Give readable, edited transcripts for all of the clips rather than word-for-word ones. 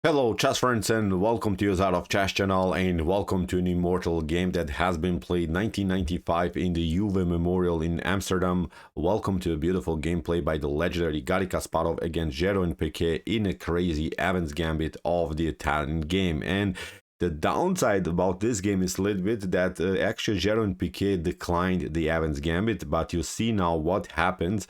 Hello chess friends and welcome to Jozarov chess channel and welcome to an immortal game that has been played 1995 in the Euwe Memorial in Amsterdam. Welcome to a beautiful gameplay by the legendary Garry Kasparov against Jeroen Piket in a crazy Evans Gambit of the Italian game. And the downside about this game is a little bit that actually Jeroen Piket declined the Evans Gambit, but you see now what happens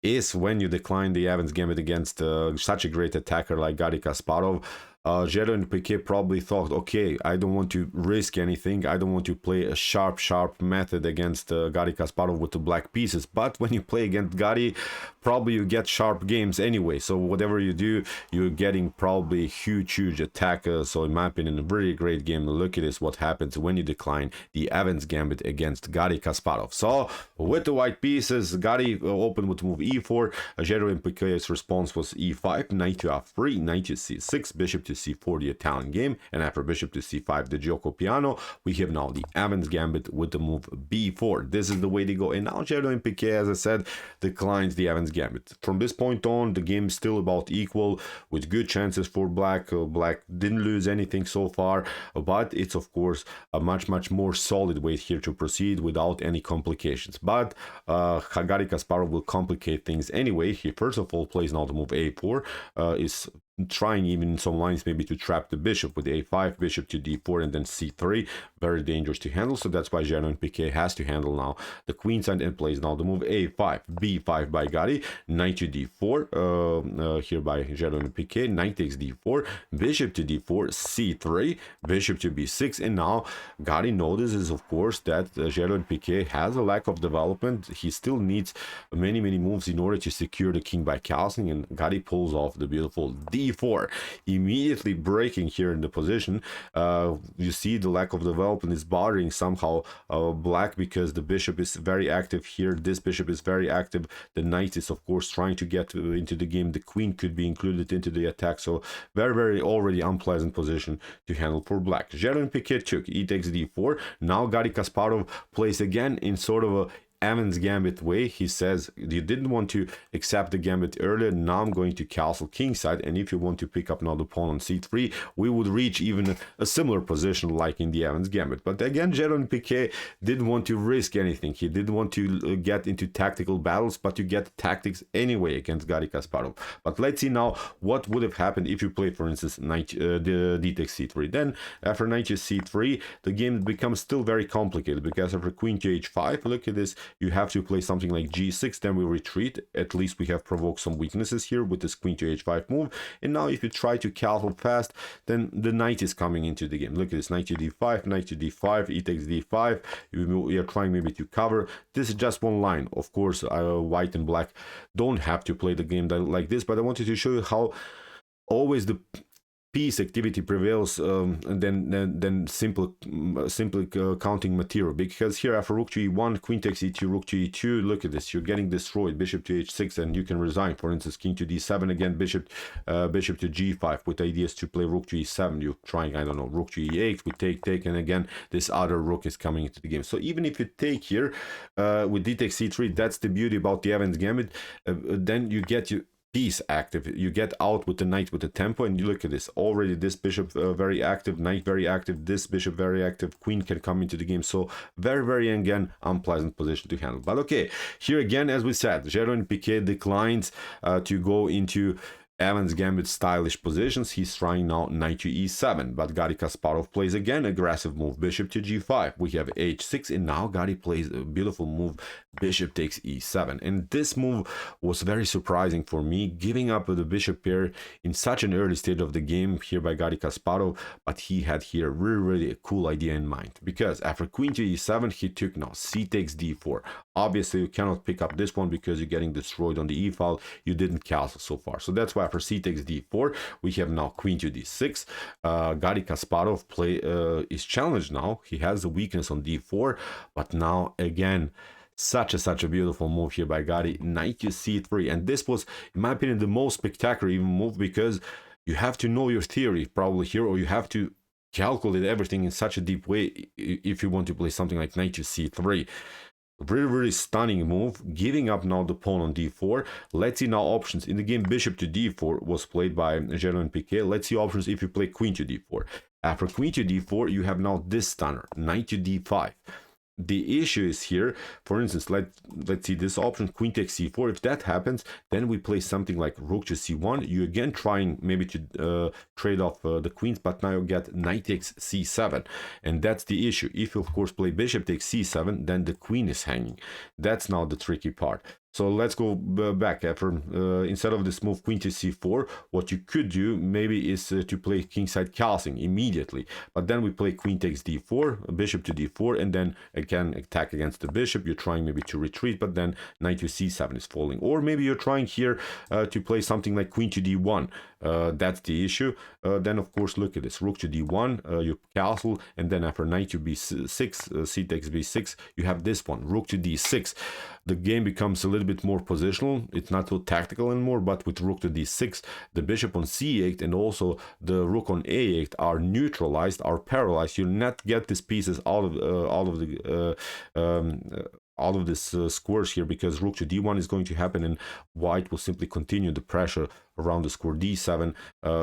is when you decline the Evans Gambit against such a great attacker like Garry Kasparov. Jeroen Piket probably thought, okay, I don't want to risk anything. I don't want to play a sharp method against Garry Kasparov with the black pieces. But when you play against Garry, probably you get sharp games anyway. So whatever you do, you're getting probably huge attack. So in my opinion, a very great game. Look at this, what happens when you decline the Evans Gambit against Garry Kasparov. So with the white pieces, Garry opened with move e4. Jeroen Piket's response was e5, knight to f3, knight to c6, bishop to c4, the Italian game, and after bishop to c5, the Gioco Piano, we have now the Evans Gambit with the move b4. This is the way they go, and now Jeroen Piket, as I said, declines the Evans Gambit. From this point on, the game is still about equal, with good chances for black. Black didn't lose anything so far, but it's of course a much more solid way here to proceed without any complications. But Garry Kasparov will complicate things anyway. He first of all plays now the move a4, is trying even in some lines maybe to trap the bishop with a5, bishop to d4, and then c3. Very dangerous to handle, so that's why Jeroen Piket has to handle now the queen side and plays now the move a5, b5 by Garry, knight to d4 here by Jeroen Piket, knight takes d4, bishop to d4, c3, bishop to b6, and now Garry notices of course that Jeroen Piket has a lack of development. He still needs many moves in order to secure the king by castling, and Garry pulls off the beautiful d4, immediately breaking here in the position. You see the lack of development is bothering somehow black, because the bishop is very active here. This bishop is very active. The knight is of course trying to get into the game. The queen could be included into the attack, so very already unpleasant position to handle for black. Jeroen Piket took, e takes d4. Now Garry Kasparov plays again in sort of a Evans Gambit way. He says, you didn't want to accept the gambit earlier, now I'm going to castle kingside, and if you want to pick up another pawn on c3, we would reach even a similar position like in the Evans Gambit. But again, Jeroen Piket didn't want to risk anything. He didn't want to get into tactical battles, but you get tactics anyway against Garry Kasparov. But let's see now what would have happened if you play, for instance, knight the d takes c3. Then after knight to c3, the game becomes still very complicated, because after queen to h5, look at this, you have to play something like g6, then we retreat. At least we have provoked some weaknesses here with this queen to h5 move. And now if you try to castle fast, then the knight is coming into the game. Look at this, knight to d5, knight to d5, e takes d5. You're trying maybe to cover. This is just one line. Of course, white and black don't have to play the game like this, but I wanted to show you how always the piece activity prevails and then simply counting material, because here after rook to e1, queen takes e2, rook to e2, look at this, you're getting destroyed. Bishop to h6 and you can resign. For instance, king to d7 again, bishop to g5 with ideas to play rook to e7. You're trying, I don't know, rook to e8, we take, and again this other rook is coming into the game. So even if you take here with d takes c3, that's the beauty about the Evans Gambit. Then you get piece active, you get out with the knight with the tempo, and you look at this already, this bishop very active, knight very active, this bishop very active, queen can come into the game. So very again unpleasant position to handle. But okay, here again, as we said, Jeroen Piket declines to go into Evans Gambit stylish positions. He's trying now knight to e7, but Garry Kasparov plays again aggressive move, bishop to g5. We have h6, and now Garry plays a beautiful move, bishop takes e7. And this move was very surprising for me, giving up the bishop pair in such an early stage of the game here by Garry Kasparov. But he had here really a cool idea in mind, because after queen to e7, he took now c takes d4. Obviously, you cannot pick up this one because you're getting destroyed on the e file. You didn't castle so far, so that's why after c takes d4, we have now queen to d6. Garry Kasparov is challenged now. He has a weakness on d4, but now again, such a beautiful move here by Garry, knight to c3. And this was, in my opinion, the most spectacular even move, because you have to know your theory probably here, or you have to calculate everything in such a deep way if you want to play something like knight to c3. Really stunning move, giving up now the pawn on d4. Let's see now options. In the game, bishop to d4 was played by Jeroen Piket. Let's see options if you play queen to d4. After queen to d4, you have now this stunner, knight to d5. The issue is here, for instance, let's see this option, queen takes c4. If that happens, then we play something like rook to c1. You again trying maybe to trade off the queens, but now you get knight takes c7. And that's the issue. If you, of course, play bishop takes c7, then the queen is hanging. That's now the tricky part. So let's go back. Instead of this move queen to c4, what you could do maybe is to play kingside castling immediately. But then we play queen takes d4, bishop to d4, and then again attack against the bishop. You're trying maybe to retreat, but then knight to c7 is falling. Or maybe you're trying here to play something like queen to d1. That's the issue. Then of course look at this, rook to d1, you castle, and then after knight to b6, c takes b6, you have this one, rook to d6. The game becomes a little bit more positional. It's not so tactical anymore, but with rook to d6, the bishop on c8 and also the rook on a8 are neutralized, are paralyzed. You'll not get these pieces out of this squares here, because rook to d1 is going to happen and white will simply continue the pressure around the square d7.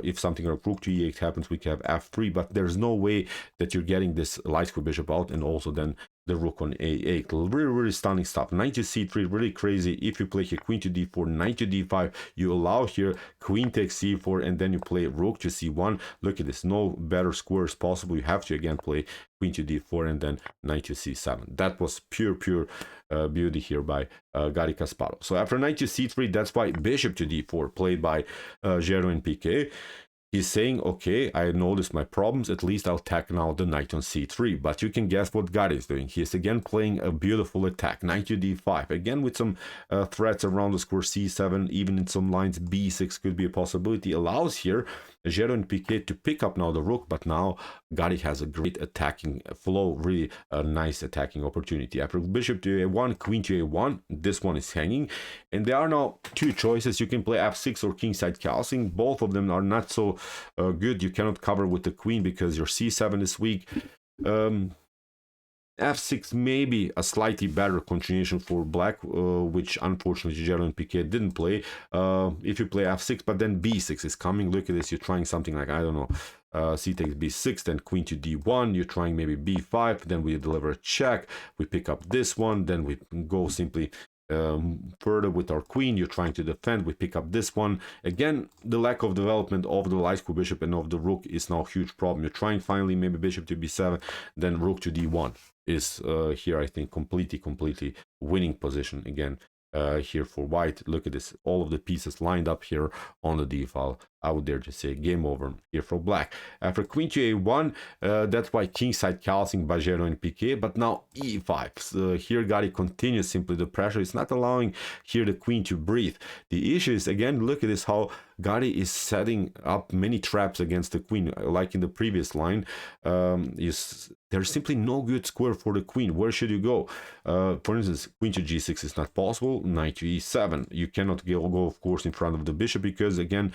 If something like rook to e8 happens, we can have f3, but there's no way that you're getting this light square bishop out, and also then the rook on a8. Really stunning stuff. Knight to c3, really crazy. If you play here queen to d4, knight to d5, you allow here queen takes c4, and then you play rook to c1. Look at this, no better squares possible. You have to again play queen to d4 and then knight to c7. That was pure beauty here by Garry Kasparov. So after knight to c3, that's why bishop to d4 played by Jeroen Piket. He's saying, okay, I noticed my problems, at least I'll attack now the knight on c3. But you can guess what Garry is doing. He is again playing a beautiful attack, knight to d5. Again with some threats around the square c7, even in some lines b6 could be a possibility. Allows here Jeroen Piket to pick up now the rook, but now Garry has a great attacking flow, really a nice attacking opportunity. After bishop to a1, queen to a1, this one is hanging. And there are now two choices. You can play f6 or kingside castling. Both of them are not so good. You cannot cover with the queen because your c7 is weak. F6 may be a slightly better continuation for black, which unfortunately Jeroen Piket didn't play. If you play f6, but then b6 is coming. Look at this, you're trying something like, I don't know, c takes b6, then queen to d1, you're trying maybe b5, then we deliver a check, we pick up this one, then we go simply further with our queen. You're trying to defend, we pick up this one. Again, the lack of development of the light square bishop and of the rook is now a huge problem. You're trying finally maybe bishop to b7, then rook to d1 is here, I think, completely winning position again here for white. Look at this, all of the pieces lined up here on the d file. I would dare to say game over here for black. After queen to a1, that's why kingside castling by Jeroen Piket, but now e5. Here Garry continues simply the pressure. It's not allowing here the queen to breathe. The issue is, again, look at this, how Garry is setting up many traps against the queen. Like in the previous line, there's simply no good square for the queen. Where should you go? For instance, queen to g6 is not possible. Knight to e7. You cannot go, of course, in front of the bishop because, again,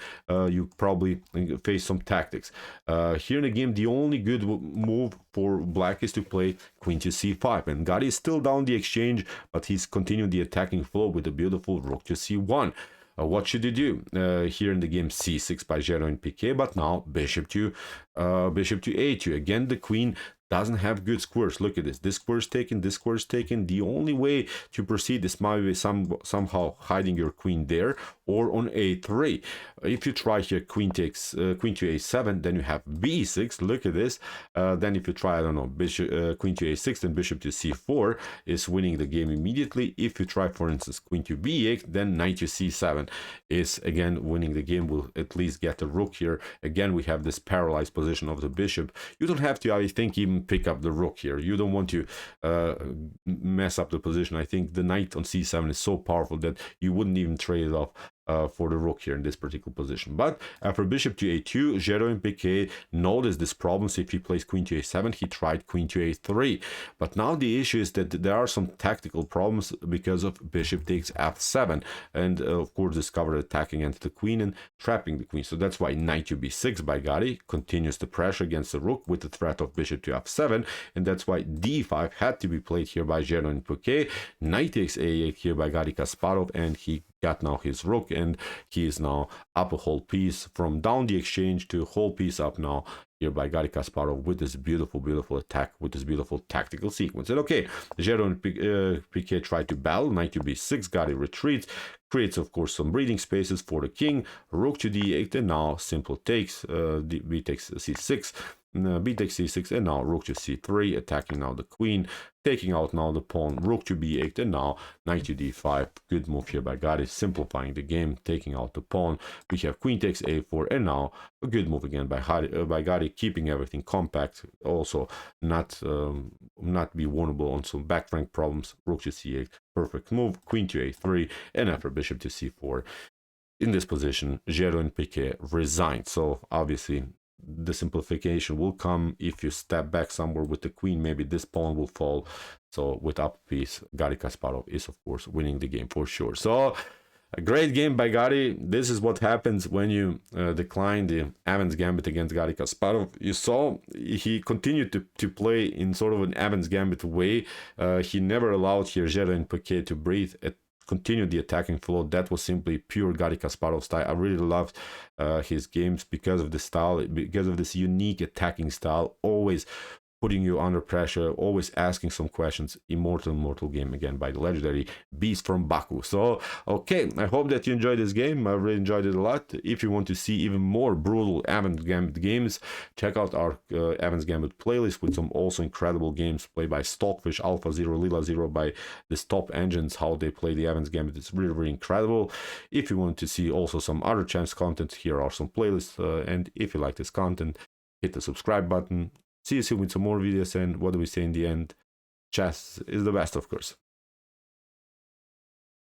you probably face some tactics. Here in the game, the only good move for black is to play queen to c5. And Garry is still down the exchange, but he's continuing the attacking flow with a beautiful rook to c1. What should you do? Here in the game, c6 by Jeroen Piket, but now bishop to a2. Again, the queen doesn't have good squares. Look at this. This square is taken. This square is taken. The only way to proceed is maybe somehow hiding your queen there or on a3. If you try here queen to a7, then you have b6. Look at this. Then if you try, I don't know, bishop, queen to a6, then bishop to c4 is winning the game immediately. If you try, for instance, queen to b8, then knight to c7 is again winning the game. We'll at least get the rook here. Again, we have this paralyzed position of the bishop. You don't have to, I think, even pick up the rook here. You don't want to mess up the position. I think the knight on c7 is so powerful that you wouldn't even trade it off for the rook here in this particular position. But after bishop to a2, Jeroen Piket noticed this problem. So if he plays queen to a7, he tried queen to a3. But now the issue is that there are some tactical problems because of bishop takes f7, and of course discovered attacking against the queen and trapping the queen. So that's why knight to b6 by Garry continues the pressure against the rook with the threat of bishop to f7, and that's why d5 had to be played here by Jeroen Piket. Knight takes a8 here by Garry Kasparov, and he got now his rook, and he is now up a whole piece from down the exchange to whole piece up now here by Garry Kasparov with this beautiful attack, with this beautiful tactical sequence. And okay, Jeroen Piket tried to battle, knight to b6, Garry retreats, creates of course some breathing spaces for the king, rook to d8, and now simple takes, b takes c6, b takes c6, and now rook to c3, attacking now the queen, taking out now the pawn, rook to b8, and now knight to d5. Good move here by Garry, simplifying the game, taking out the pawn. We have queen takes a4, and now a good move again by Garry, keeping everything compact, also not be vulnerable on some back rank problems. Rook to c8, perfect move, queen to a3, and after bishop to c4. In this position, Jeroen Piket resigned. So obviously the simplification will come if you step back somewhere with the queen. Maybe this pawn will fall. So with up piece, Garry Kasparov is of course winning the game for sure. So a great game by Garry. This is what happens when you decline the Evans Gambit against Garry Kasparov. You saw he continued to play in sort of an Evans Gambit way. He never allowed here Jeroen Piket to breathe, continue the attacking flow. That was simply pure Garry Kasparov style. I really loved his games because of the style, because of this unique attacking style, always putting you under pressure, always asking some questions. Immortal game again by the legendary beast from Baku. So okay, I hope that you enjoyed this game. I really enjoyed it a lot. If you want to see even more brutal Evans Gambit games, check out our Evans Gambit playlist with some also incredible games played by Stockfish, Alpha Zero, Lila Zero, by the top engines, how they play the Evans Gambit. It's really incredible. If you want to see also some other chance content, here are some playlists, and if you like this content, hit the subscribe button. See you soon with some more videos, and what do we say in the end? Chess is the best, of course.